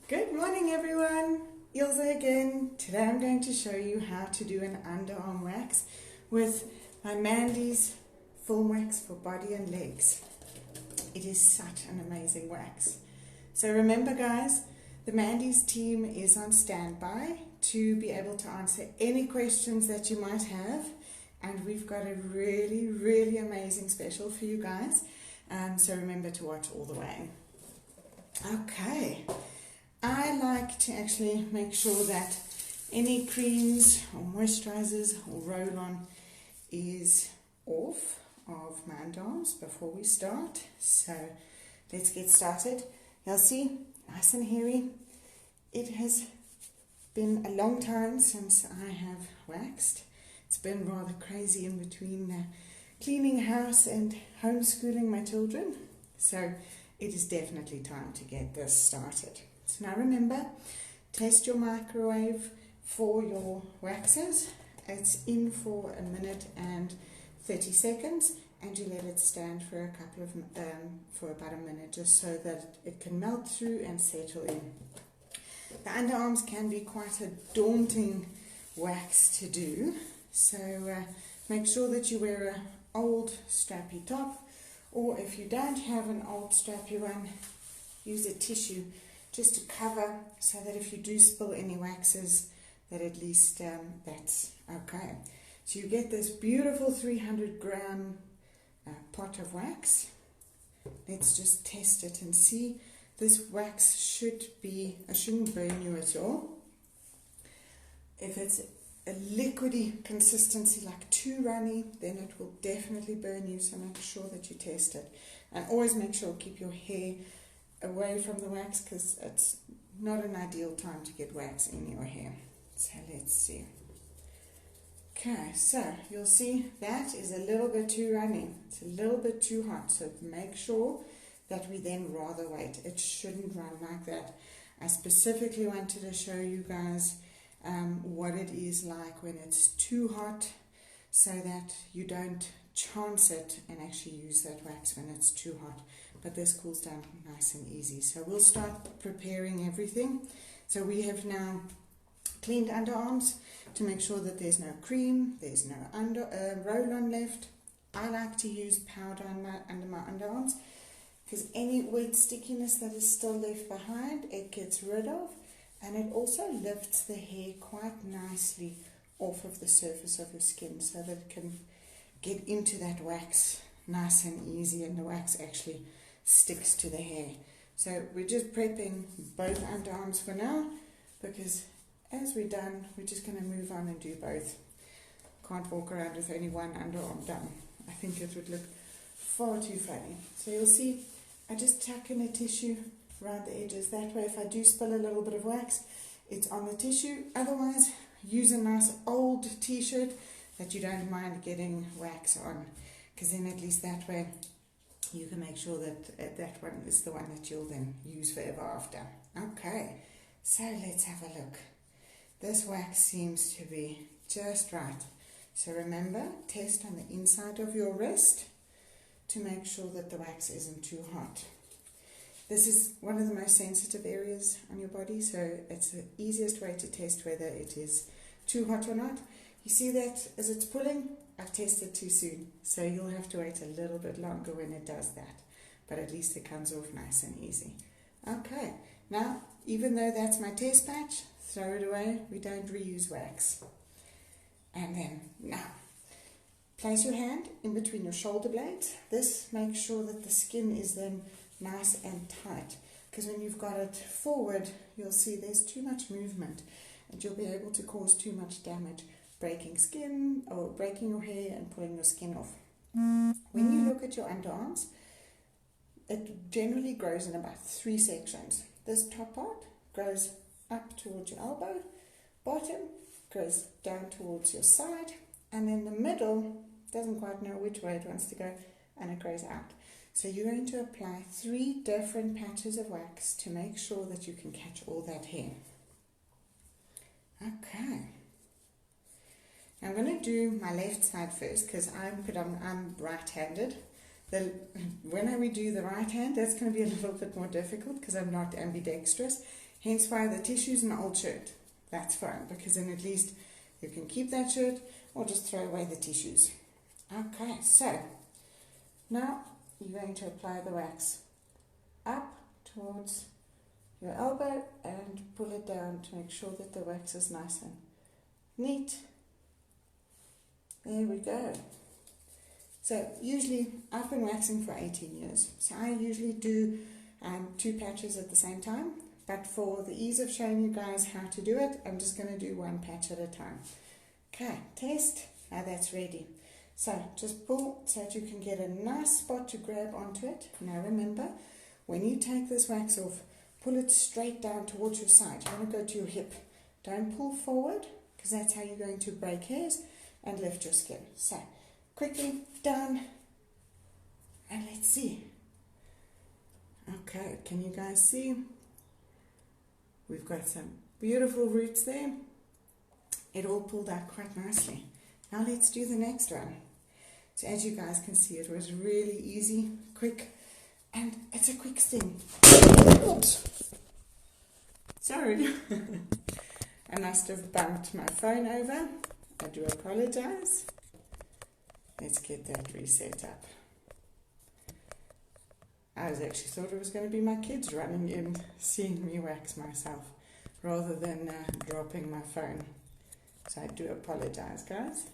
Good morning everyone, Ilse again. Today I'm going to show you how to do an underarm wax with my Mandy's Film Wax for Body and Legs. It is such an amazing wax. So remember guys, the Mandy's team is on standby to be able to answer any questions that you might have, and we've got a really amazing special for you guys, so remember to watch all the way. Okay. I like to actually make sure that any creams or moisturizers or roll-on is off of my underarms before we start. So let's get started. You'll see, nice and hairy. It has been a long time since I have waxed. It's been rather crazy in between cleaning house and homeschooling my children. So it is definitely time to get this started. So now remember, test your microwave for your waxes. It's in for 1 minute and 30 seconds, and you let it stand for for about a minute, just so that it can melt through and settle in. The underarms can be quite a daunting wax to do, so make sure that you wear an old strappy top, or if you don't have an old strappy one, use a tissue just to cover, so that if you do spill any waxes, that at least that's okay. So you get this beautiful 300 gram pot of wax. Let's just test it and see. This wax shouldn't burn you at all. If it's a liquidy consistency, like too runny, then it will definitely burn you, so make sure that you test it. And always make sure to keep your hair away from the wax, because it's not an ideal time to get wax in your hair. So let's see. Okay, so you'll see that is a little bit too runny. It's a little bit too hot, so make sure that we then rather wait. It shouldn't run like that. I specifically wanted to show you guys what it is like when it's too hot, so that you don't chance it and actually use that wax when it's too hot. But this cools down nice and easy. So we'll start preparing everything. So we have now cleaned underarms to make sure that there's no cream, there's no roll-on left. I like to use powder under my underarms, because any wet stickiness that is still left behind, it gets rid of, and it also lifts the hair quite nicely off of the surface of your skin, so that it can get into that wax nice and easy, and the wax actually sticks to the hair. So we're just prepping both underarms for now, because as we're done, we're just going to move on and do both. Can't walk around with only one underarm done. I think it would look far too funny. So you'll see, I just tuck in a tissue around the edges. That way, if I do spill a little bit of wax, it's on the tissue. Otherwise, use a nice old t-shirt that you don't mind getting wax on, because then at least that way you can make sure that that one is the one that you'll then use forever after. Okay, so let's have a look. This wax seems to be just right. So remember, test on the inside of your wrist to make sure that the wax isn't too hot. This is one of the most sensitive areas on your body, so it's the easiest way to test whether it is too hot or not. You see that as it's pulling, I've tested too soon, so you'll have to wait a little bit longer when it does that, but at least it comes off nice and easy. Okay, now even though that's my test batch, throw it away. We don't reuse wax. And then now, place your hand in between your shoulder blades. This makes sure that the skin is then nice and tight, because when you've got it forward, you'll see there's too much movement, and you'll be able to cause too much damage, breaking skin or breaking your hair and pulling your skin off. When you look at your underarms, it generally grows in about 3 sections. This top part grows up towards your elbow, bottom goes down towards your side, and then the middle doesn't quite know which way it wants to go, and it grows out. So you're going to apply 3 different patches of wax to make sure that you can catch all that hair. Okay. I'm going to do my left side first, because I'm right-handed. When we do the right hand, that's going to be a little bit more difficult, because I'm not ambidextrous. Hence why the tissue's an old shirt. That's fine, because then at least you can keep that shirt or just throw away the tissues. Okay, so now you're going to apply the wax up towards your elbow and pull it down to make sure that the wax is nice and neat. There we go. So usually I've been waxing for 18 years, so I usually do 2 patches at the same time, but for the ease of showing you guys how to do it, I'm just going to do 1 patch at a time. Okay, test. Now that's ready. So just pull so that you can get a nice spot to grab onto it. Now remember, when you take this wax off, pull it straight down towards your side. You want to go to your hip. Don't pull forward, because that's how you're going to break hairs and lift your skin. So quickly down, and let's see. Okay, can you guys see? We've got some beautiful roots there. It all pulled out quite nicely. Now let's do the next one. So as you guys can see, it was really easy, quick, and it's a quick sting. Oops. Sorry. I must have bumped my phone over. I do apologize. Let's get that reset up. I was actually thought it was going to be my kids running in, seeing me wax myself, rather than dropping my phone. So I do apologize, guys.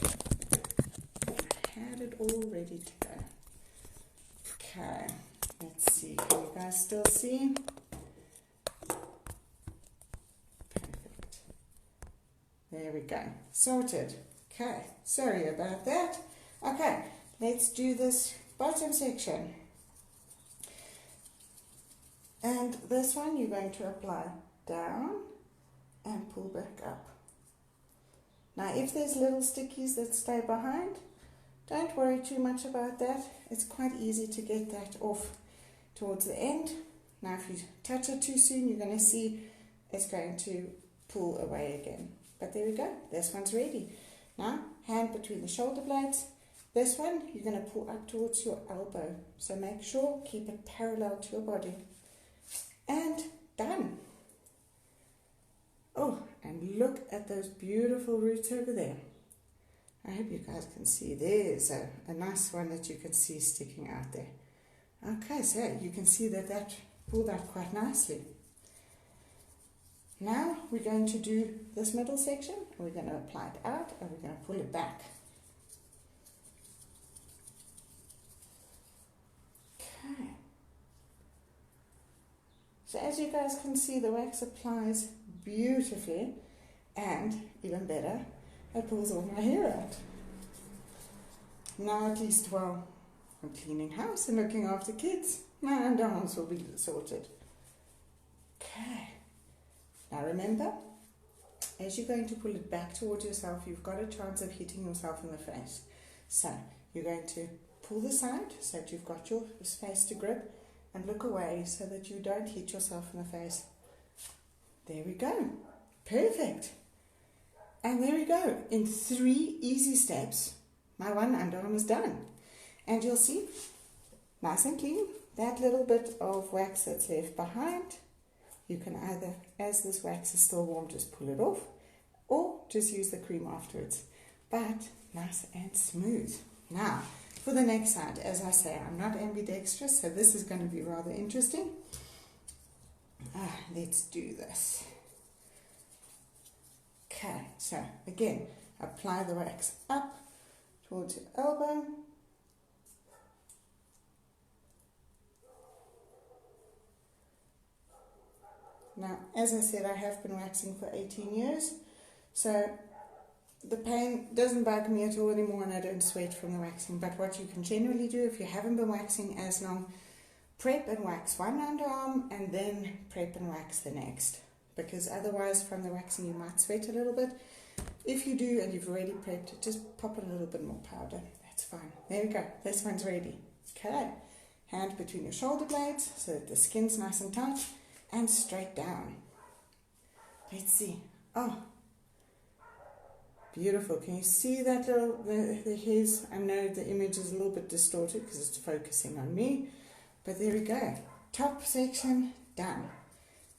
I had it all ready to go. Okay, let's see. Can you guys still see? Perfect. There we go. Sorted. Okay, sorry about that. Okay, let's do this bottom section. And this one you're going to apply down and pull back up. Now if there's little stickies that stay behind, don't worry too much about that. It's quite easy to get that off towards the end. Now if you touch it too soon, you're going to see it's going to pull away again. But there we go, this one's ready. Now hand between the shoulder blades. This one you're going to pull up towards your elbow. So make sure, keep it parallel to your body. And done. Oh, and look at those beautiful roots over there. I hope you guys can see. There's a nice one that you can see sticking out there. Okay, so you can see that that pulled out quite nicely. Now we're going to do this middle section. We're going to apply it out and we're going to pull it back. Okay. So as you guys can see, the wax applies beautifully, and even better, it pulls all my hair out. Now at least while I'm cleaning house and looking after kids, my underarms will be sorted. Okay. Now remember, as you're going to pull it back towards yourself, you've got a chance of hitting yourself in the face. So you're going to pull the side so that you've got your space to grip, and look away so that you don't hit yourself in the face. There we go. Perfect. And there we go. In 3 easy steps, my one underarm is done. And you'll see, nice and clean, that little bit of wax that's left behind, you can either, as this wax is still warm, just pull it off, or just use the cream afterwards. But nice and smooth. Now, for the next side, as I say, I'm not ambidextrous, so this is going to be rather interesting. Let's do this. Okay, so again, apply the wax up towards your elbow. Now, as I said, I have been waxing for 18 years, so the pain doesn't bug me at all anymore, and I don't sweat from the waxing. But what you can generally do, if you haven't been waxing as long, prep and wax one underarm and then prep and wax the next, because otherwise from the waxing you might sweat a little bit. If you do and you've already prepped, just pop a little bit more powder. That's fine. There we go. This one's ready. Okay. Hand between your shoulder blades so that the skin's nice and tight, and straight down. Let's see. Oh, beautiful. Can you see that little, the hairs? I know the image is a little bit distorted because it's focusing on me, but there we go. top section done.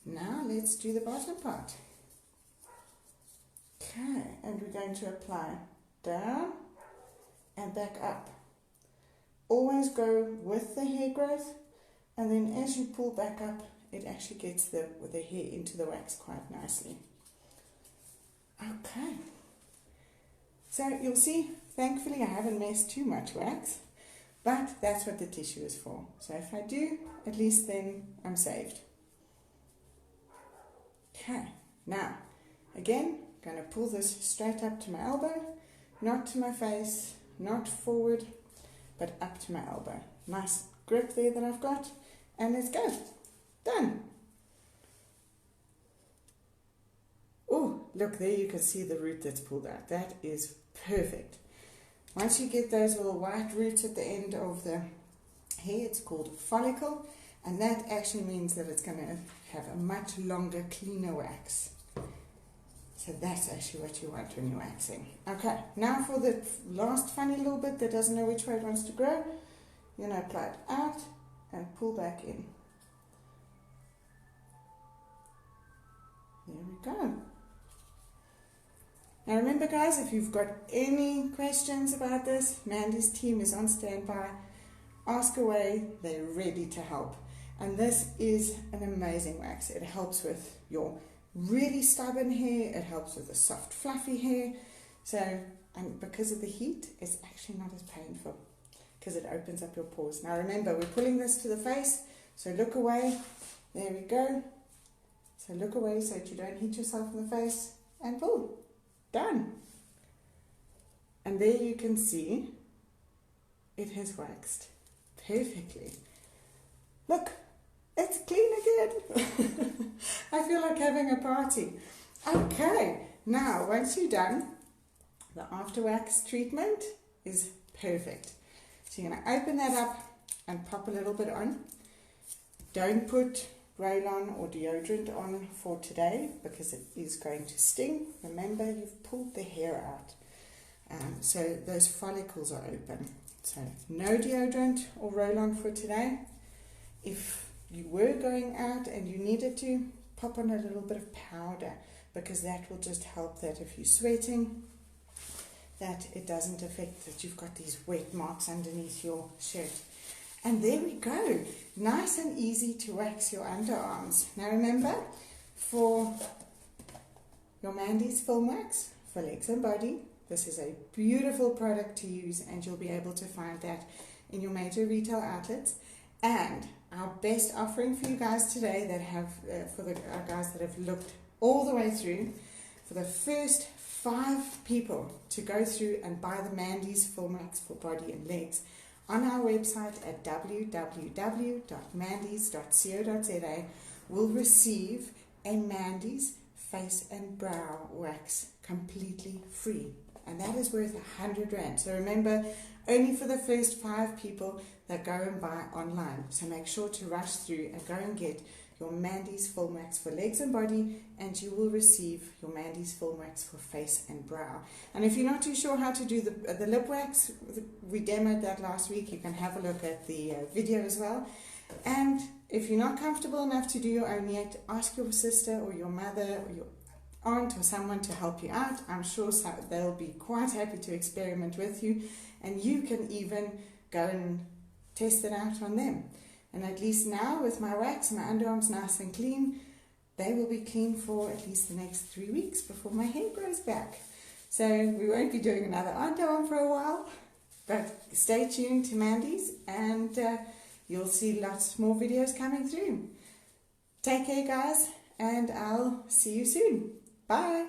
Now let's do the bottom part. Okay, and we're going to apply down and back up. Always go with the hair growth, and then as you pull back up, it actually gets the hair into the wax quite nicely. Okay, so you'll see, thankfully I haven't messed too much wax, but that's what the tissue is for. So if I do, at least then I'm saved. Okay, now again, I'm going to pull this straight up to my elbow, not to my face, not forward, but up to my elbow. Nice grip there that I've got, and let's go. Done. Oh, look, there you can see the root that's pulled out. That is perfect. Once you get those little white roots at the end of the hair, it's called follicle, and that actually means that it's going to have a much longer, cleaner wax. So that's actually what you want when you're waxing. Okay, now for the last funny little bit that doesn't know which way it wants to grow, you're going to apply it out and pull back in. There we go. Now remember guys, if you've got any questions about this, Mandy's team is on standby. Ask away, they're ready to help. And this is an amazing wax. It helps with your really stubborn hair, it helps with the soft fluffy hair. So, and because of the heat, it's actually not as painful because it opens up your pores. Now remember, we're pulling this to the face, so look away. There we go. So look away so that you don't hit yourself in the face, and pull. Done. And there you can see it has waxed perfectly. Look, it's clean again. I feel like having a party. Okay, now once you're done, the after wax treatment is perfect. So you're going to open that up and pop a little bit on. Don't put roll-on or deodorant on for today because it is going to sting. Remember, you've pulled the hair out, so those follicles are open. So no deodorant or roll-on for today. If you were going out and you needed to, pop on a little bit of powder because that will just help that if you're sweating, that it doesn't affect that you've got these wet marks underneath your shirt. And there we go, nice and easy to wax your underarms. Now remember, for your Mandy's Film Wax for legs and body, this is a beautiful product to use, and you'll be able to find that in your major retail outlets. And our best offering for you guys today that have, our guys that have looked all the way through, for the first 5 people to go through and buy the Mandy's Film Wax for body and legs, on our website at www.mandys.co.za will receive a Mandy's face and brow wax completely free, and that is worth 100 Rand. So remember, only for the first 5 people that go and buy online. So make sure to rush through and go and get your Mandy's Film Wax for legs and body, and you will receive your Mandy's Film Wax for face and brow. And if you're not too sure how to do the lip wax, we demoed that last week. You can have a look at the video as well. And if you're not comfortable enough to do your own yet, ask your sister or your mother or your aunt or someone to help you out. I'm sure they'll be quite happy to experiment with you, and you can even go and test it out on them. And at least now with my wax, my underarms nice and clean, they will be clean for at least the next 3 weeks before my hair grows back. So we won't be doing another underarm for a while, but stay tuned to Mandy's, and you'll see lots more videos coming through. Take care guys, and I'll see you soon. Bye.